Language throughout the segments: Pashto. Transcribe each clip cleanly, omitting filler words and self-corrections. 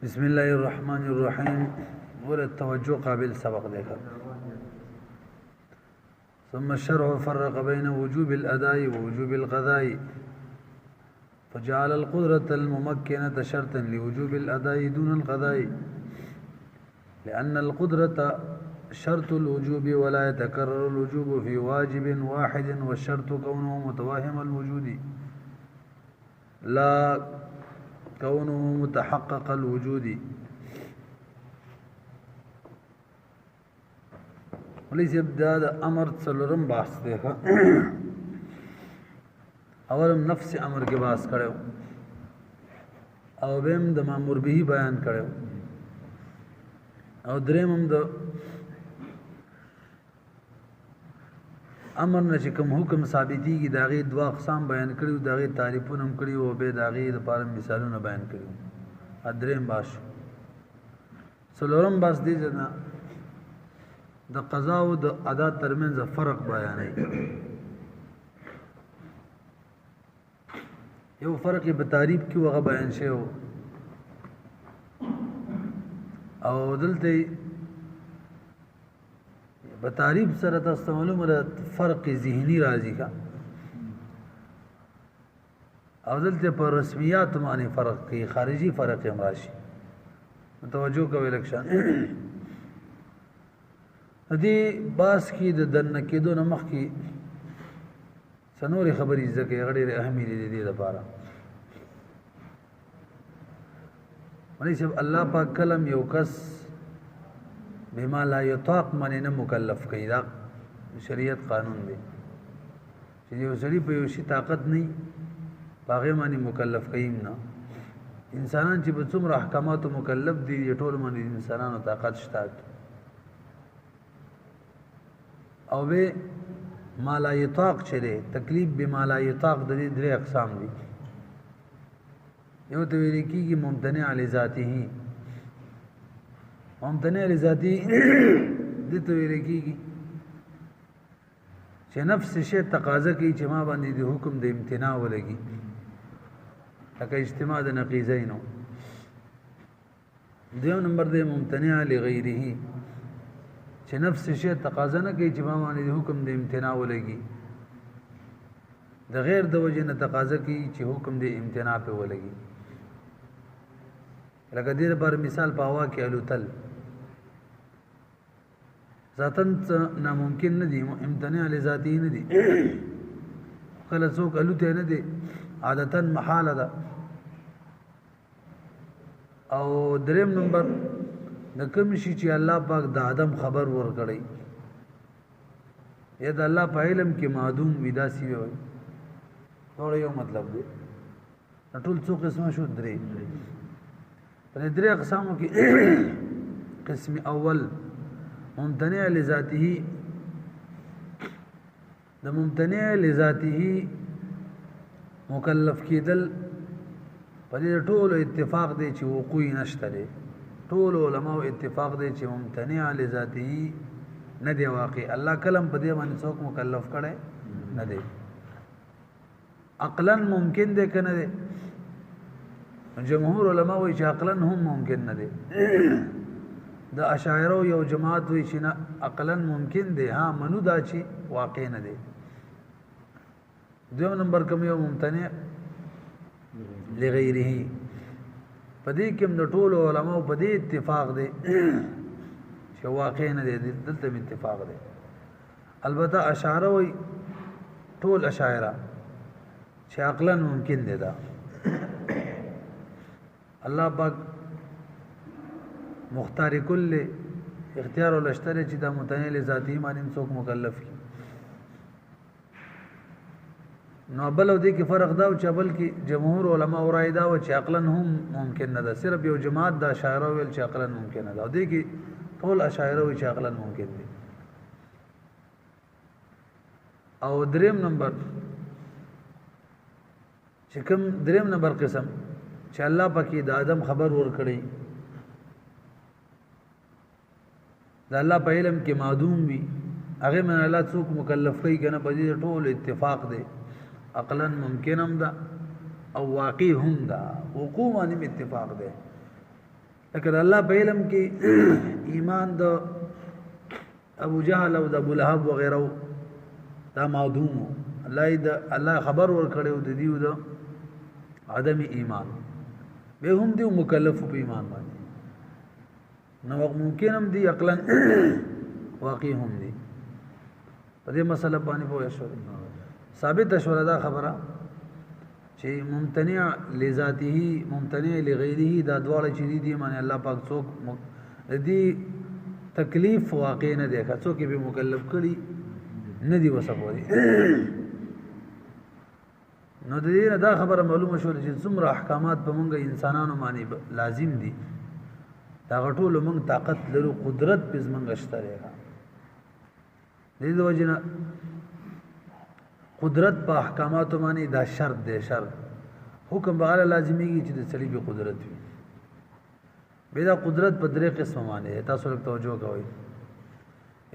بسم الله الرحمن الرحیم اور توجہ قابل سبق دیکھا. ثم الشرع فرق بين وجوب الأداء ووجوب القضاء فجعل القدرة الممكنة شرطا لوجوب الأداء دون القضاء لأن القدرة شرط الوجوب ولا يتكرر الوجوب في واجب واحد والشرط كونه متوهم الوجود لا كونه متحقق الوجود. وليس ابداد امر څلورم بحث دی اولم نفس امر کې بحث کړو او بهم د مامور به بیان کړو او دریم هم د امر نه کوم حکم ثابتيږي داغه دوا اقسام بیان کړیو داغه تعریفونه هم کړیو او به داغه لپاره مثالونه بیان کړیو. ادریم باش څلورم بس دی جنا د قضا او د ادا ترمنځ فرق بیانای. یو فرق په تعریف کې وغه بیان شوی او دلته په تعریف سره تاسو معلومه فرق ذهني راځي کا او دلته په رسمیات باندې فرق کې خارجي فرق هم راشي. توجه کوئ لکشان دې باس کې د دنه کېدو نه مخ کې سنوري خبرې ځکه غړي اهمیت دې لپاره ولې چې الله پاک کلم یو کس بما لا يطاق من نه مکلف کړي دا شریعت قانون دی چې یو سړي په یو شي طاقت نه باغې باندې مکلف کړي نه. انسانان چې په څومره احکاماتو مکلف دي ټول باندې انسانانو طاقت شته او به ما لا يطاق چره تکلیف بما لا يطاق د دې درې اقسام دي. یو ته ویل کېږي ممتنع لذاته ممتنع لذاتی دته ویل کېږي چې نفس شی تقاضا کوي چې ما باندې د حکم د امتناع ولګي لکه اجتماع د نقیضینو. دیو نمبر دی ممتنع لغیره چې نفس شی تقاضا نه کوي چې ما باندې د حکم د امتناع ولګي د غیر د وجه نه تقاضا کوي چې حکم د امتناع په ولګي. لکه دې پر مثال په هوا کې الوتل ذاتن ناممکن نه دي امتناع لذاتی نه دي کله څوک الوته نه دي عادتا محاله ده. او دریم نمبر د کوم شي چې الله پاک د آدم خبر ورکړي یا د الله په علم کې معدوم ودا سی وي ټول یو مطلب دی. ټول څو قسمه شو درې په درې اقسامو کې قسم اول ممتنع لذاته د ممتنع لذاته مکلف کېدل په دې ټول اتفاق دی چې وقوع نشته دی. ټول علماء اتفاق دی چې ممتنع لذاته نه دی واقع. الله کلم په دې باندې څوک مکلف کړي نه دی. عقلا ممکن دی کنه دی جمهور علماء وی چې عقلا هم ممکن نه دی. د اشاعره یو جماعت وی چې نه عقلا ممکن دی ها منو دا چې واقع نه دی. دویم نمبر کوم یو ممتنع لغیره په دې کې د ټول علماء په دې اتفاق دی چې واقع نه دی. دلته اتفاق دی. البته اشاعره وی ټول اشاعره چې عقلا ممکن دی دا الله پاک مختار کل اختیار ولشتره چې دا متنع لذاتی باندې څوک مکلف کی نو بل او دې کې فرق دا چې بل کې جمهور علما اورای دا چې عقلا هم ممکن نه ده. صرف یو جماعت دا اشاعره ویل چې عقلا ممکن نه ده او دې کې ټول اشاعره وی چې عقلا ممکن دي. او دریم نمبر چې کوم دریم نمبر قسم چې الله پاکي د آدم خبر ور کړی د الله په علم کې معدوم وي هغه من الله څوک مکلف کوي کنه په دې ټول اتفاق دی. عقلا ممکن هم ده او واقع هم ده وقوع باندې اتفاق ده لکه الله په علم کې ایمان د ابو جهل او د ابو لهب وغیرہ دا معدوم الله خبر ور کړو د دیو د عدم ایمان به هم دی مکلف په ایمان باندې نو ممکن هم دی عقلا واقع هم دی په دې مسله باندې پوه شو ثابت شو دا خبره چې ممتنع لذاته ممتنع لغیره دا دواړه چې دي معنی الله پاک څوک دې تکلیف واقع نه دی که څوک به مکلف کړي نه دی وسپوري نو دې دا خبره معلومه شو چې څومره احکامات په مونږ انسانانو باندې لازم دي دا غټول مونږ طاقت لرو قدرت په زمونږ شته لري دې د وجنه قدرت په احکاماتو باندې دا شرط دی شرط حکم بغاله لازمي چې د صلیب قدرت وي بيدا قدرت په درې قسم باندې تاسو له توجه کوئ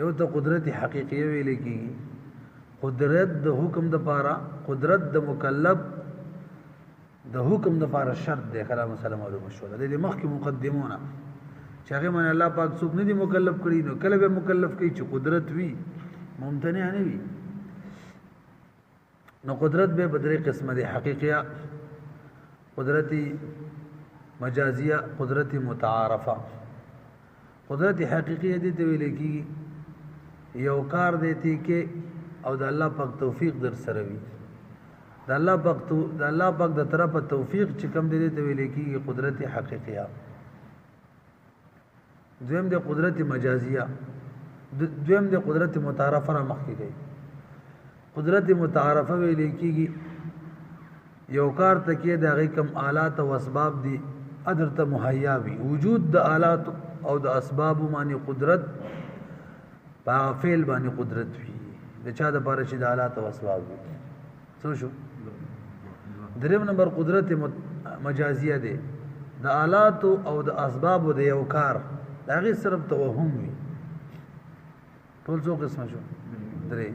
یو ته قدرت حقيقيه ویل کیږي قدرت د حکم د پاره قدرت د مکلف د حکم د پاره شرط دی کلام سلام معلومه شو د دې مخکې مقدمونه چې هغه من الله پاک څوک نه دی مکلف کړی نو کله به مکلف کوي چې قدرت وي ممتنع نه وي نو قدرت به بدري قسمه دي حقيقيه قدرت مجازيه قدرت متعارفه قدرت حقيقيه دي ته ویل کیږي یو کار دیتی کې او د الله پاک توفیق در سره وي د الله پاک د طرفه توفیق چې کوم دی ته ویل کیږي قدرت حقيقيه دویم د قدرت مجازيه دویم د قدرت متعارفه را مخکې گئی قدرت متعارفه ویل کیږي یو کار تکي د هغه کم آلات او اسباب دي ادرته مهیا وي وجود د آلات او د اسباب باندې قدرت په فعل باندې قدرت وي د چا د بار چې د آلات او اسباب وي څه شو دریم نمبر قدرت مجازیه ده د آلات او د اسباب د یو کار دغه صرف توهم وي ټول څو قسم شو درې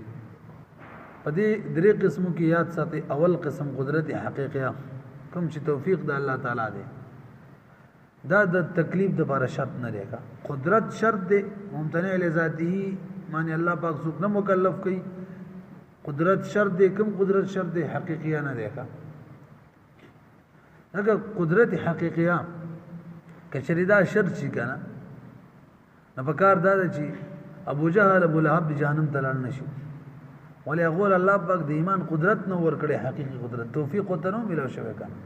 پدې درې قسمو کې یاد ساتي اول قسم قدرت حقيقيه کوم چې توفیق د الله تعالی دی دا د تکلیف د لپاره شرط نه دی کا قدرت شرط دی ممتنع لذاته معنی الله پاک څوک نه مکلف کوي قدرت شرط دی کوم قدرت شرط دی حقيقيه نه دی کا اگر قدرت حقيقيه کچری دا شرط شي کنه نه پکار دا چې ابو جهل ابو لهب د جهنم تلل نشي ولی اقول الله پاک د ایمان قدرت نو ور کړی حقيقي قدرت توفیق او تنو ملو شوی کنه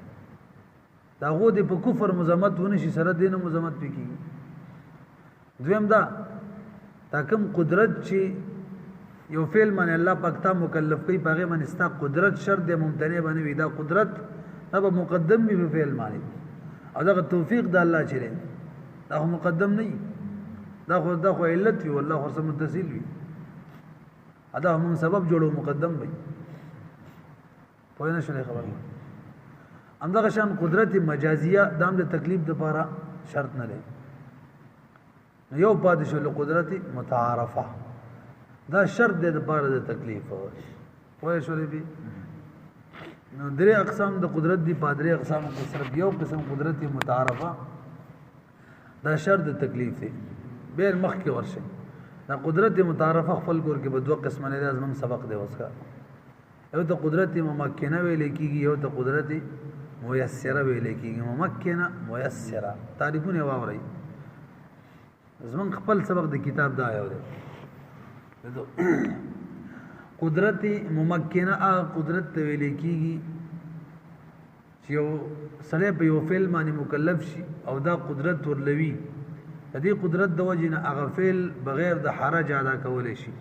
دا غو د په کفر مزمت ونه شي سره دینه مزمت پکې دویم دا کوم قدرت چې یو فعل من الله پاک ته مکلف کوي پغه من استا قدرت شرط د ممتنع باندې وي دا قدرت اب مقدم به فعل معنی او دا توفیق د الله چره دا مقدم نه دا خو علت وي والله خو متصل وي ادا هم سبب جوړو مقدم وي پوه نه شولې خبره اندغه شان قدرت مجازيه دام د تکلیف د لپاره شرط نه لري یو پادشاه له قدرت متعارفه دا شرط د لپاره د تکلیف پوه شولې به نو درې اقسام د قدرت دی پادری اقسام کې صرف یو قسم قدرت متعارفه دا شرط د تکلیف دی بیر مخ کې ورشه دا قدرت متعارفه خپل کور کې به دوه قسمه نه لازم سبق دی وسکا یو ته قدرت ممکنه ویل کیږي یو ته قدرت میسره ویل کیږي ممکنه میسره تعریفونه واوري زمون خپل سبق د کتاب دا یو دی قدرت ممکنه قدرت ویل کیږي چې یو سره په یو فعل باندې مکلف شي او دا قدرت ورلوي د دې قدرت د وجې نه هغه فعل بغیر د حرج ادا کولای شي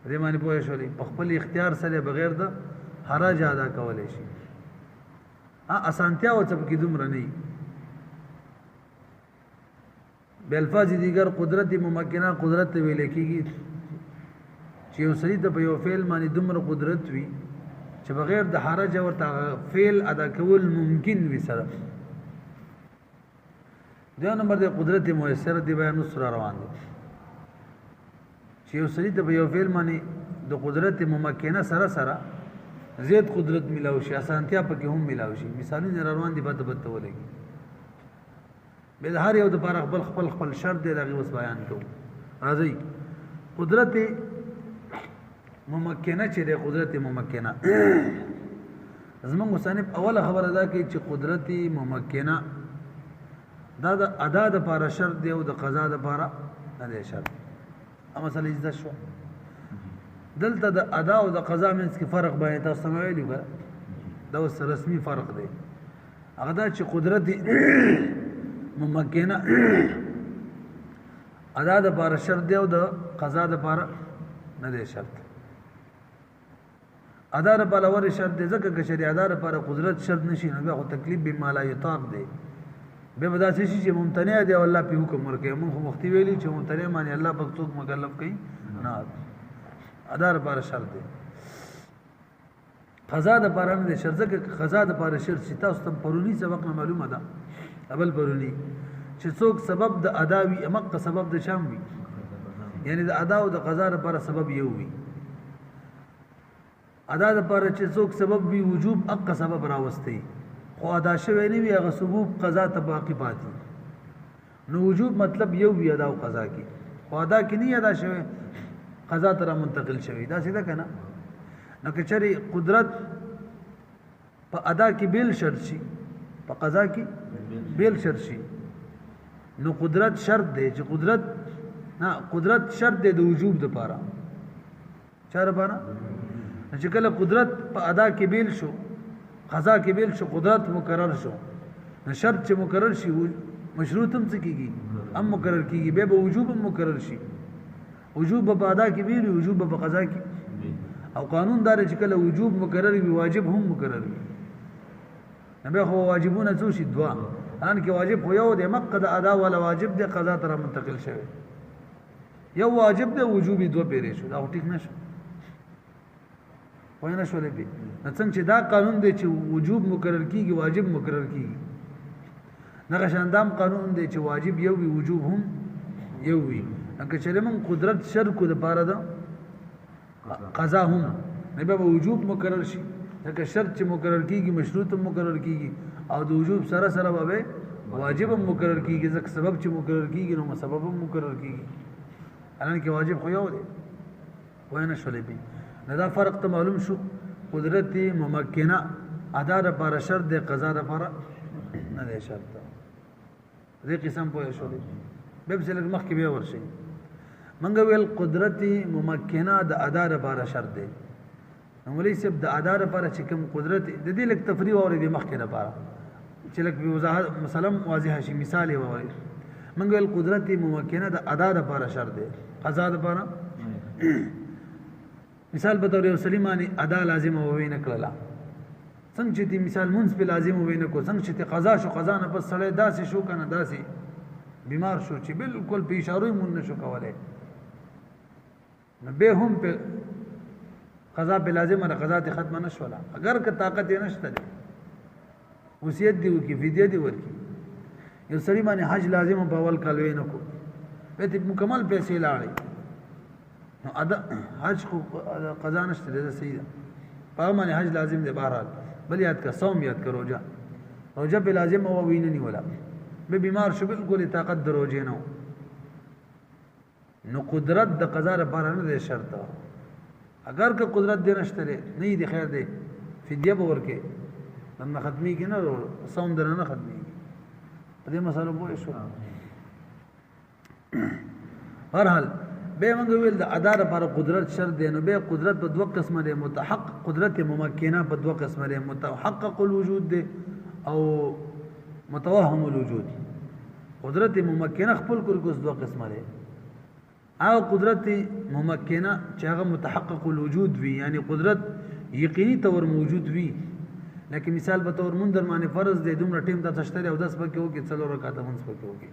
دې معنی پوه شولې په خپل اختیار سره بغیر د حرج ادا کولای شي اسانتیا او څه کې دومره نه به الفاظ دیگر قدرت ممکنه قدرت ویل کیږي چې یو سړي ته په یو فعل باندې دومره قدرت وي چې بغیر د حرج ورته فعل ادا کول ممکن وي سره دا نمبر د قدرت میسر دی بیان سره روان دي چې یو سړي ته په یو فعل باندې د قدرت ممکنه سره زیات قدرت ملاوي شي اسانتیا پکې هم ملاوي شي مثالونه روان دي په تبته ولګي به هر یو د لپاره خپل خپل شرط دی دغه اوس بیان کوو راځي قدرت ممکنه چې د قدرت ممکنه زمونږ مصنف اوله خبره ده کې چې قدرت ممکنه دا د ادا د لپاره شرط دی او د قضا د لپاره نه دی شرط اما مثلا زده شو دلته د ادا او د قضا منځ کې فرق باندې تاسو ته ویلو دا اوس رسمي فرق دی هغه دا چې قدرت ممکنه ادا د لپاره شرط دی او د قضا د لپاره نه دی شرط ادا لپاره ور شرط دی ځکه چې شریعت ادا لپاره قدرت شرط نشي نو بیا خو تکلیف به مالا یطاق دی به ودا چې ممتنع دی او الله په حکم ورکوي موږ مختی ویلي چې ممتنع معنی الله په څوک مکلف کوي نه ادا لپاره شرط دی قضا د لپاره نه شرط ځکه قضا د لپاره شرط چې تاسو ته پرونی سبق نه معلومه ده اول پرونی چې څوک سبب د ادا وي امق سبب د شام وي یعنی د ادا او د قضا لپاره سبب یو وي ادا لپاره چې څوک سبب وي وجوب اق سبب راوستي خو ادا شوی نه وي هغه سبب قضا ته باقی پاتې نو وجوب مطلب یو وي ادا او قضا کې خو ادا کې نه ادا شوی قضا ته منتقل شوی دا څه ده کنه نو که چری قدرت په ادا کې بیل شرط شي په قضا کې بیل شرط شي نو قدرت شرط دی چې قدرت شرط دی د وجوب د لپاره چا لپاره چې کله قدرت په ادا کې بیل شو قضا کې بیل شو قدرت مقرر شو نو شرط چې مقرر شي مشروط هم څه کیږي هم مقرر کیږي به وجوب هم مقرر شي وجوب په ادا کې بیل وجوب په قضا کې او قانون دار چې کله وجوب مقرر وي واجب هم مقرر وي نبه خو واجبونه څه شي دوا ان کې واجب خو یو د مقد ادا ولا واجب د قضا تر منتقل شوی یو واجب د وجوب دوه پیری شو دا ټیک نشو وای نه شولې به څنګه چې دا قانون دی چې وجوب مقرر کیږي واجب مقرر کیږي نه شاندام قانون دی چې واجب یو وي وجوب هم یو وي انکه چې من قدرت شرط کو د پاره ده قضا هم نه به وجوب مقرر شي لکه شرط چې مقرر کیږي مشروط هم مقرر کیږي او د وجوب سره سره به واجب هم مقرر کیږي ځکه سبب چې مقرر کیږي نو سبب هم مقرر کیږي الان کې واجب خو یو دی وای نه شولې به دا فرق ته معلوم شو قدرت ممکنه ادا لپاره شرط دی قضا لپاره نه دی شرط دې قسم پوه شو به په لږ مخکې به ورشي منګ ویل قدرت ممکنه د ادا لپاره شرط دی نو ولې سب د ادا لپاره چې کوم قدرت د دې لږ تفریح اوري د مخکې لپاره چې لږ به وضاحت مثلا واضح شي مثال ووري منګ ویل قدرت ممکنه د ادا لپاره شرط دی قضا لپاره مثال به تور سلیمانی ادا لازم ووي نه کړلا څنګه چې مثال منځ په لازم ووي نه کو څنګه چې قضا شو قضا نه پس سړی داسې شو کنه داسې بیمار شو چې بالکل په اشاره مون نشو کولای نو به هم په قضا په لازم نه قضا ته ختم نشولا اگر که طاقت یې نشته وصیت دی وکي فدیه دی ورکی یو سلیمانی حج لازم په اول کال وینه کو به مکمل پیسې لاړې نو ادا حج کو قضا نشته ده صحیح ده په معنی حج لازم ده بهرحال بل یاد کا صوم یاد کا روزه په لازم او وینه نی ولا به بیمار شو بالکل طاقت دروځي نو قدرت د قضا لپاره نه ده شرط اگر که قدرت دې نشته نه دی خیر دی فدیه به ورکه نن ختمي کې نه صوم درنه ختمي په دې مسله پوه شو بهرحال به موږ ویل د ادا لپاره قدرت شرط دی نو به قدرت په دوه قسمه دی متحقق قدرت ممکنه په دوه قسمه دی متحقق الوجود دی او متوهم الوجود قدرت ممکنه خپل کول کوس دوه قسمه دی او قدرت ممکنه چې هغه متحقق الوجود وي یعنی قدرت یقیني تور موجود وي لکه مثال به تور مون در باندې فرض دی دومره ټیم ته تشتري او 10 پکې وکي څلور رکعات مونږ پکې وکي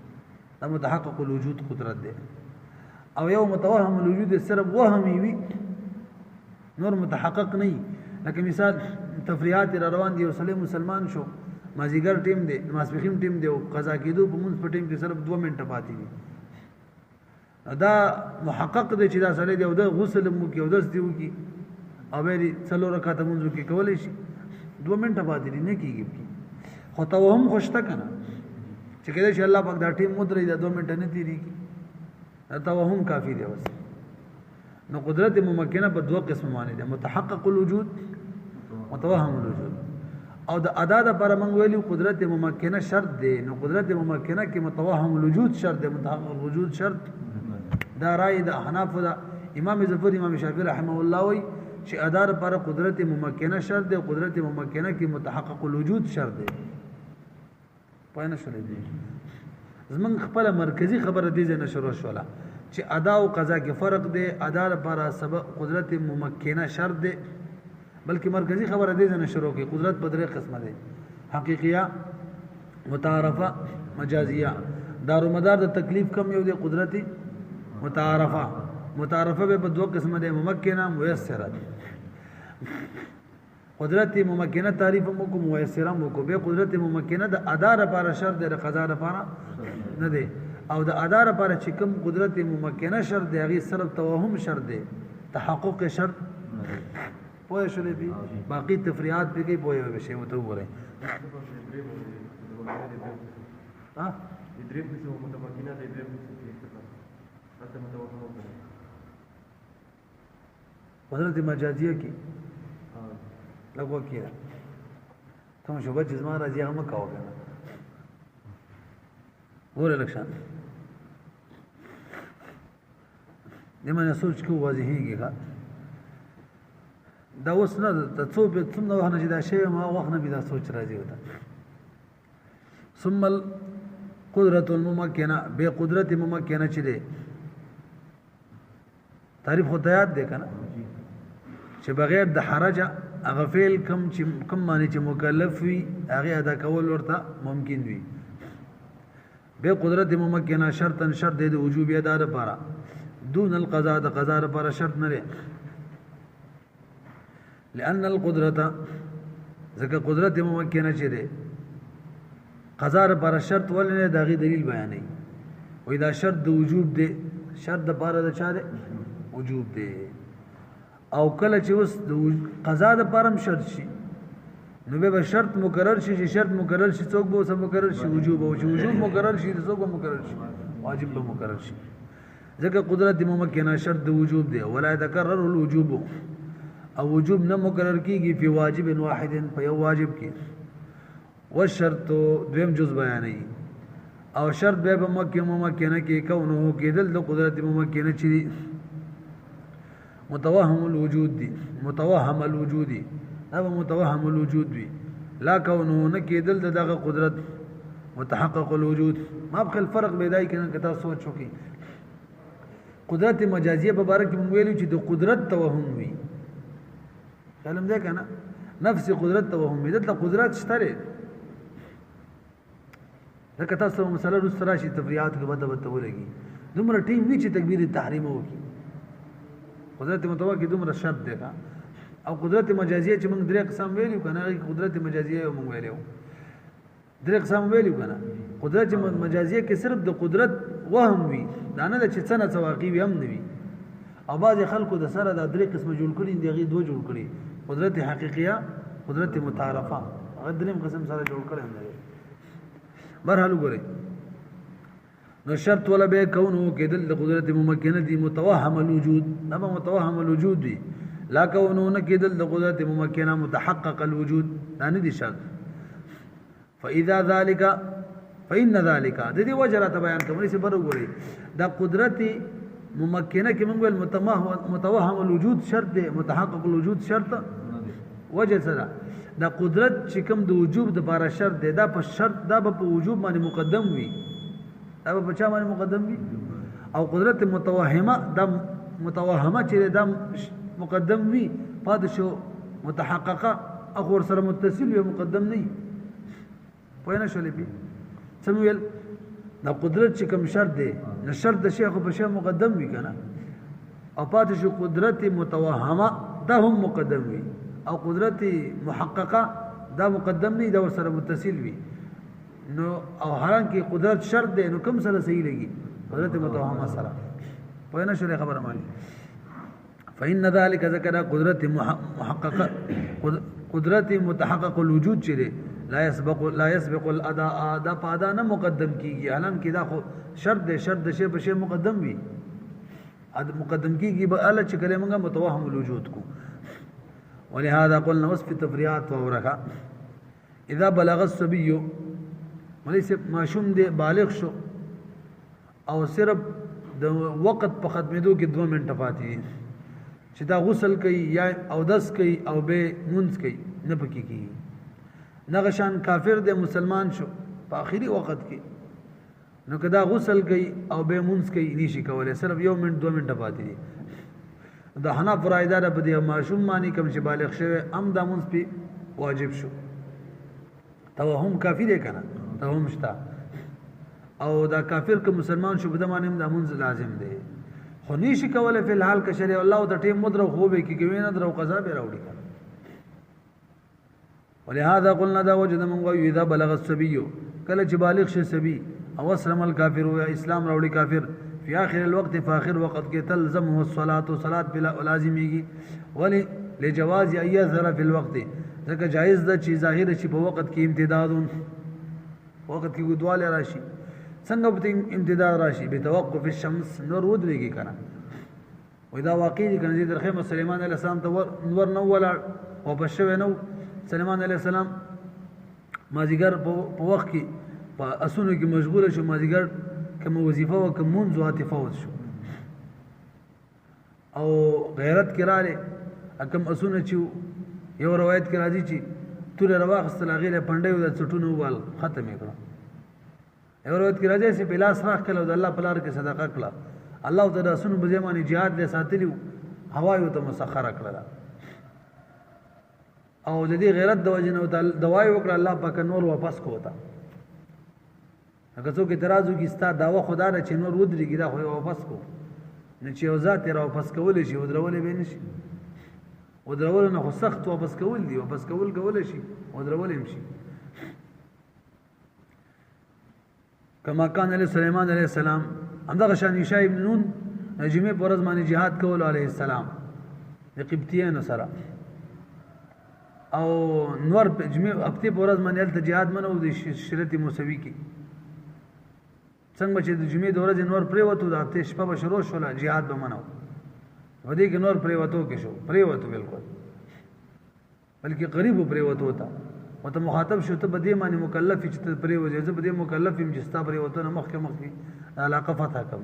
دا متحقق الوجود قدرت دی او یو متوهم الوجود صرف وهمي وي نور متحقق نه لکه مثال تفریحات روان دي او مسلمان شو مازیګر ټیم دی ماسپخیم ټیم دی او قضا کېدو په مونږ په ټیم کې صرف 2 منټه پاتې دي دا محقق دی چې دا سړی دی او د غسل مو کې او داس دی وکي او به څلور رکعات مونږ کې کولای شي 2 منټه پاتې دي نه کیږي خو توهم خوشته کنه چې کله چې الله پاک دا ټیم مدري دا 2 منټه نه تیریږي توهم کافی دی بس نو قدرت ممکنه په دوه قسم معنی ده متحقق الوجود متوهم الوجود او د ادا د پر موږ ویلو قدرت ممکنه شرط دی نو قدرت ممکنه کې متوهم الوجود شرط دی متحقق الوجود شرط دا رائے د احناف دا امام ظفر امام شافعی رحمه الله وی چې ادا پر قدرت ممکنه شرط دی قدرت ممکنه کې متحقق الوجود شرط دی پوه نه شولې دي زمون خپل مرکزی خبره دي نه شروع شوله چې ادا او قضا کې فرق دی ادا لپاره سبب قدرت ممکنه شرط دی بلکې مرکزی خبره دي نه شروع کې قدرت په درې قسمه دي حقیقیه متعارفه مجازیه دارومدار د تکلیف کم یو دی قدرت متعارفه به په دوه قسمه دي ممکنه میسره قدرت ممکنه تعریف مو کو میسره مو کو به قدرت ممکنه د ادا لپاره شرط دی قضا لپاره نه دی او د ادا لپاره چې کوم قدرت ممکنه شرط دی هغه صرف توهم شرط دی تحقق شرط پوه شولې بي باقي تفریعات به کوي پوه به شی وته وره ها درې قسم متمکنه دي درې قسم اته متوهم قدرت مجازیه کی لګو کیه ته شوبه جسمه راځي هغه مکاو کنه ګوره لکشان دمنه سوچ کو واضحېږي دا اوس نه د څو په څومره وخت نه چې دا شی ما وخت نه بیا سوچ راځي وته ثم القدرة الممکنه به قدرت ممکنه چې ده تعریف خو یاد ده کنه چې بغیر د حرج هغه فعل کم معنی چې مکلف وي هغه ادا کول ورته ممکن وي به قدرت ممکنه شرطا شرط د وجوب ادا لپاره دون القضاء د قضا لپاره شرط نه لري لأن القدرة ځکه قدرت ممکنه چې ده قضا لپاره شرط ولنه دغه دلیل بیانوي وې دا شرط د وجوب دی شرط د لپاره د چا دی وجوب دی او کله چې اوس د قضا د لپاره شرط شي نو به شرط مقرر شي چې شرط مقرر شي څوک به سم مقرر شي وجوب او چې وجوب مقرر شي څوک به مقرر شي واجب به مقرر شي ځکه قدرت ممکنه شرط د وجوب دی ولا يتكرر الوجوب او وجوب نه مقرر کیږي په واجب واحد په یو واجب کې والشرط دویم جز بیانوي او شرط به ممکنه کې کونه کېدل د قدرت ممکنه چې متوهم الوجود دي متوهم الوجود دي هغه متوهم الوجود وي لا کونه نه کېدل دغه قدرت متحقق الوجود ما بخل فرق پیدای کنه کته سوچو کې قدرت مجازیه په باره کې مونږ ویلو چې د قدرت توهم وي علم ده کنه نفس قدرت توهم وي دلته قدرت شته دا کته سو مسله رسرا شي تفریعات کې بده ولګي دومره ټیم وی چې تکبیر تحریم وکي قدرت متوکي دومره شرط ده او قدرت مجازیه چې موږ درې قسم ویلو کنه قدرت مجازیه موږ ویلو درې قسم ویلو کنه قدرت مجازیه کې صرف د قدرت وهم وي دا نه چې څنګه واقعي هم نه وي او بعض خلکو د سره د درې قسم جوړ کړي دغه دوه جوړ کړي قدرت حقیقیه قدرت متعارفه هغه دریم قسم سره جوړ کړي هم نه برحال وګورئ نو شرط ولا به کونه کېدل د قدرت ممکنه دي متوهم الوجود دا متوهم الوجود دي لا کونه نه کېدل د قدرت ممکنه متحقق الوجود دا نه دي شرط فاذا ذلك فإن ذلك د دې وجره بیان کوم چې بر وګورئ دا قدرت ممکنه کې موږ متوهم الوجود شرط دی متحقق الوجود شرط وجه سره دا قدرت چې کوم د وجوب د بار شرط دی دا په شرط دا په وجوب باندې مقدم وي دا په چا باندې مقدم وي او قدرت متوهمه دا متوهمه چې دا مقدم وي پاد شو متحققه اخور سره متصل وي مقدم نه پوه نه شولې بي سمویل دا قدرت چې کوم شرط دی نو شرط د شیخ په شی مقدم وي کنه او پاد شو قدرت متوهمه دا هم مقدم وي او قدرت محققه دا مقدم نه دا سره متصل وي نو او حالانکه قدرت شرط دی نو کوم سره صحیح لګي قدرت متوهمه سره پوه نه شولې خبره مانی فإن ذلك ذکر قدرت محققه قدرت متحقق الوجود چې لا يسبق الاداء دا پادا نه مقدم کیږي علم کې دا خو شرط د شی په شی مقدم وي مقدم کیږي به الله چې کله موږ متوهم الوجود کو ولهذا قلنا وصف التفريعات وورخه اذا بلغ الصبي وليس معشوم دي بالغ شو او صرف د وخت په ختمېدو کې 2 منټه پاتې چې دا غسل کوي یا او دس کوي او به منځ کوي نه پکې کیږي نغشان کافر دی مسلمان شو په اخري وخت کې نو کدا غسل کوي او به منځ کوي نشي کولای صرف 1 منټ 2 منټه پاتې دي د حنا فرایدار په دې معشوم معنی کوم چې بالغ شوی ام د منځ په واجب شو توهم کافر دی کنه توهم شتا او دا کافر که مسلمان شو بده معنی د منځ لازم دی خو نشي کولای په الحال کې شریع الله ته ټیم مدرو خو به کې کوي نه درو قضا به راوړي ولهذا قلنا دا وجد من غوي اذا بلغ الصبي کله چې بالغ شي صبي او اسلم الكافر یا اسلام راوړي کافر في اخر الوقت فاخر وقت کې تلزمه الصلاه صلاه بلا لازميږي ولی لجواز اي ذره في الوقت ځکه جائز ده چې ظاهر شي په وخت کې امتداد وقت کې ودواله راشي څنګه به امتداد راشي به توقف الشمس نور ودريږي کنه واذا واقعي کنه دې درخه سليمان عليه السلام ته نور نو ولا او بشوي نو سليمان عليه السلام مازیګر په وخت کې په اسونو کې مشغوله شو مازیګر کوم وظیفه او کوم منځ عاطفه شو او غیرت کراله کوم اسونه چې یو روایت کې راځي چې تور رواخستل غیره پندې د چټونو وال ختمه کړه یو روایت کې راځي چې بلاس راخ کله د الله په لار کې صدقه کړه الله تعالی اسونو په ځمانه jihad دې ساتلیو هوا یو ته مسخره کړه او د دې غیرت د وجنه دوای وکړه الله پاک نور واپس کوتا هغه څوک اعتراض وکي ستا داوا خدا نه چې نور ودرېږي دا خو واپس کو نه چې او ذات را واپس کول شي ودرول به نشي ودرول نه خو سخت واپس کول دي واپس کول شي ودرول هم شي کما کان علی سليمان علیہ السلام همدغه شان عیسی ابن نون نجمه پرز باندې jihad کول علیہ السلام د قبطیانو سره او نور په جمعه هفته پرز باندې ته jihad منو د شریعت موسوي کې څنګه چې د جمعې د ورځې نور پرې وته د هفته شپه به شروع شول jihad به منو ودې کې نور پرې وته کې شو پرې وته بالکل بلکې قریب پرې وته وتا وته مخاطب شو ته بده معنی مکلف چې ته پرې وځي زه بده مکلف يم چې ستا پرې وته نه مخکې علاقه فتح کوم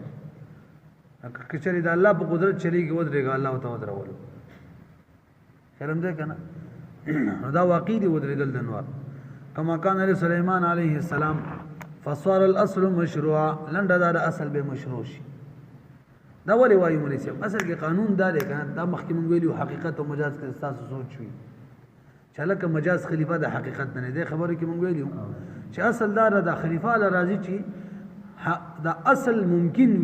کچري د الله په قدرت چلیږي ودرېږي الله تعالی درول شرم دې کنه دا واقع دی ودرېدل د نور کما کان علی سليمان علیه السلام فصار الاصل مشروعا لنډه دا اصل به مشروع شي دا ولې وایي مولوی صاحب اصل کې قانون دا دی کنه دا مخکې مونږ ویلو حقیقت او مجاز کې تاسو سوچ وي چلکه مجاز خلیفہ د حقیقت نه دی خبره کې مونږ ویلو چې اصل دا د خلیفہ ل راضي چې دا اصل ممکن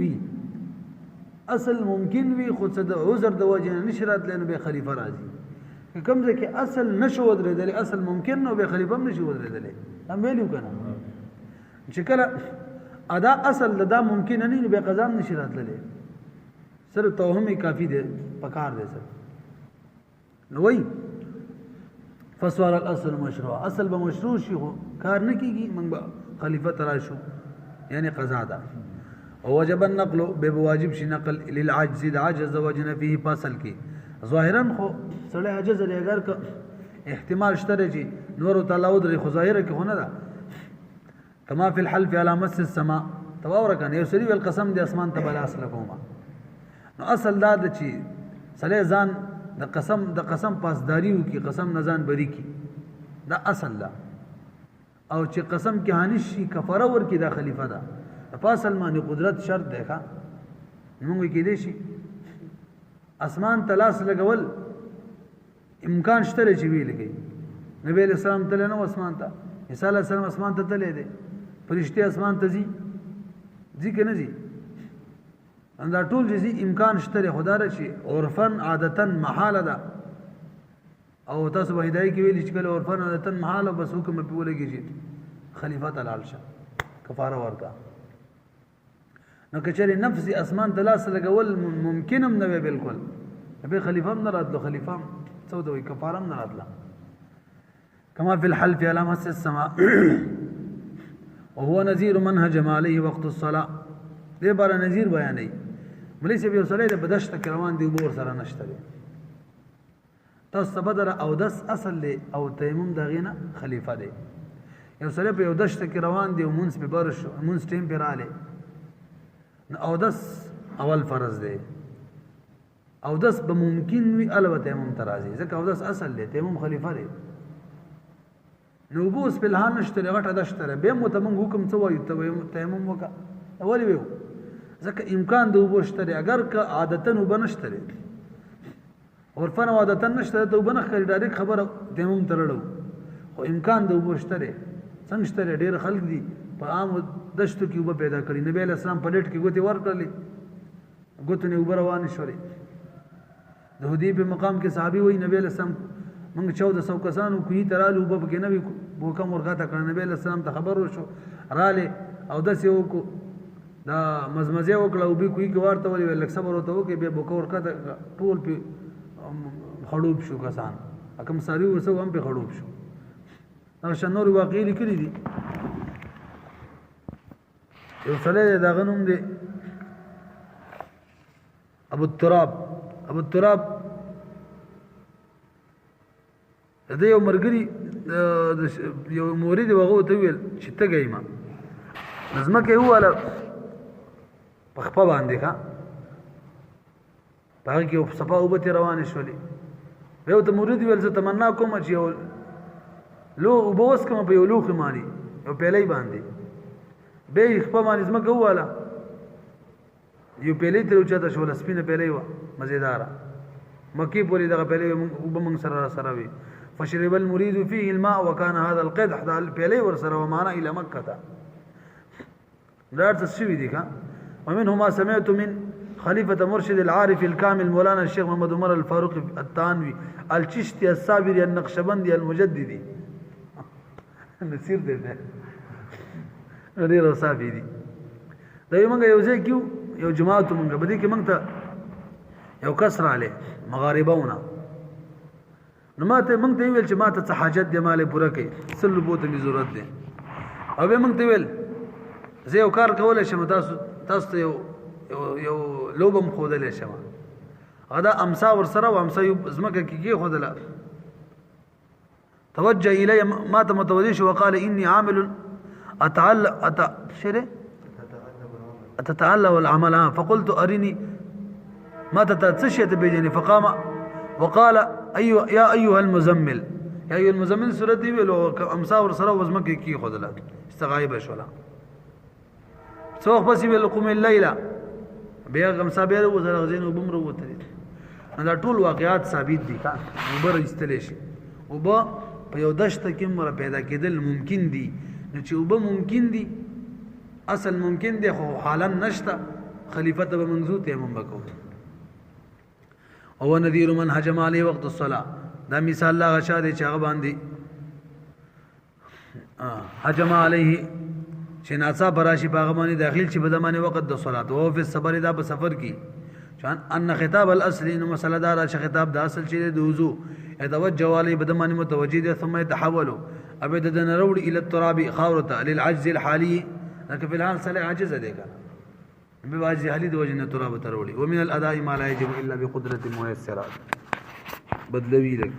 وي خو څه د عذر د وجه نشرات لنه به خلیفہ راضي کوم ځکه اصل نشو ودرېدل اصل ممکن نو به خلیفہ هم نشو ودرېدل هم ویلو کنه چې کله ادا اصل دا ممکن نه به قضا نشرات لله صرف توهم کافی دی پکار دی سر نو وای فسوال الاصل مشروع اصل به مشروع شي خو کار نه کیږي موږ خلیفہ تراشو یعنی قضا ده او وجب النقل به واجب شي نقل للعجز عجز وجن فيه فاصل کی ظاهرا خو سړی عجز لري اگر احتمال شته چې نور تعالی ودري خو ظاهره کې هونه ده کما فی الحلف علی مس السماء تواورکن یو سری القسم دی اسمان ته بل اصل کوما نو اصل دا د چی سړی ځان د قسم پاسداریو کی قسم نزان بری کی دا اصل دا او چې قسم کې هانش شي کفاره ور کی دا خلیفہ دا پاسل معنی قدرت شرط دی ښا موږ کې دی شي اسمان تلاس لګول امکان شته چې وی لګي نبی علیہ السلام تل نو اسمان ته عیسی علیہ السلام اسمان ته تللی دی فرشتي اسمان ته ځي کنه ځي اندا ټول جزي امکان شته خدا رشي عرفن عادتن محاله ده او تاسو به هدايه کې ویل چې کله عرفن عادتن محاله بس حکم په ولګي خلیفہ تعالی شه کفاره ورکا نو کچری نفس اسمان تلاس لګول ممکنم نه بالکل به خلیفہ هم نه راتلو خلیفہ څو دوی کفاره هم نه راتله كما في الحلف على مس السماء وهو نذير من هجم عليه وقت الصلاة. دې بار نذیر بیانې ملي سي به سره د بدشت کروان دی وبور سره نشته تاسو بدر او دس اصل له او تیمم دغینه خلیفہ دی یو سره په یو دشت کې روان دی او مونږ په بارش مونږ ټیم پیراله او دس اول فرض دی او دس به ممکن وي البته تیمم ترازی ځکه او دس اصل له تیمم خلیفہ دی نو بوس په لهان نشته غټه دشتره به متمن حکم څه وایي ته تیمم وکا اولی ویو ځکه امکان دی وبشتره اگر که عادتن وبنشتره عرفن عادتن نشته ته وبنخ کړي ډایرک خبره تیمم ترړو خو امکان دی وبشتره څنګه شته ډیر خلک دي په عام دشتو کې وب پیدا کړي نبی له اسلام په ډېټ کې ګوتې ورکړلې ګوتې نه وبروان شوري د حدیبیه مقام کې صحابي وای نبی له اسلام موږ 1400 کسانو کوی ترالو وب کې نبی بو کوم ورغاته کړ نبی له اسلام ته خبر وشو رااله او د سیو کو دا مزمزه وکړه او به کوی ورته ولې لک صبر وته وکي به بو کو ورکاته ټول په خړوب شو کسان حکم ساری وسو هم په خړوب شو دا شنور واقعي لیکلي دي یو سره دا غنوم دی ابو التراب د یو مرګري یو مورید وغه ته ویل چې ته گئی ما نظم کې هواله پخپا باندې کا پاره کې صفه او به روان شولې یو ته مورید ویل زه تمنا کوم چې یو لو وبوس کوم په یو لوخ مانی یو پهلې باندې به خپل باندې زما کوواله یو پهلې تر اوچته شول سپینه پهلې و مزیدار مکی پوری دغه پهلې وبمن سره وی فشرب المريد فيه الماء وكان هذا القدح ده البيلي ورسره ومعنا الى مكه دارت الشوي دي كان ومنهما سمعت من خليفه مرشد العارف الكامل مولانا الشيخ محمد عمر الفاروق التانوي الچشتي الصابري النقشبندي المجددي نصير ده ډېر صافي دي دا یو منګه یو ځای کیو یو جماعت منګه بده کې منګ ته یو کسر عليه مغاربهونه نو ماته منګ ته ویل چې ماته څه حاجت دی مال پوره کړي سل بوته می ضرورت دی او به منګ ته ویل زه یو کار کولای شم تاسو یو لوبم خودلې شم ادا امسا ور سره و امسا یو زمکه کې خودله توجه الي ما متوجه شو وقال اني عامل اتتعلم العمل فقلت ارني ما تتشيت بيجني فقام وقال يا ايها المزمل يا ايها المزمل سورتي ولو امسا ور سره وزمکه کې خودله استغایب شولا سوخ بس ویل قوم الليل بیا غمسا بیا وزره غزين وبمرو وته دا ټول واقعات ثابت دي وبر استلې شي وب په یو دشت کې مر پیدا کېدل ممکن دي نو چې وب ممکن دي اصل ممکن دي خو حالا نشته خلیفہ ته منزو ته ممکو او نذیر من هجم علی وقت الصلاه دا مثال الله غشا دي چې هغه باندې هجم علیه چې ناڅا براشي باغ باندې داخل شي په زمانه وخت د صلات او په سفر دا په سفر کې چان ان خطاب الاصل انه مساله دار چې خطاب د اصل چې د وضو يتوجه عليه بدمانه متوجه دي ثم يتحول ابدا نروړي الى التراب خاورته للعجز الحالي لكن في الحال سله عاجز دی کنه به واجب حالي د وجنه تراب تروړي ومن الاداء ما لا يجب الا بقدره ميسرات بدلوي لك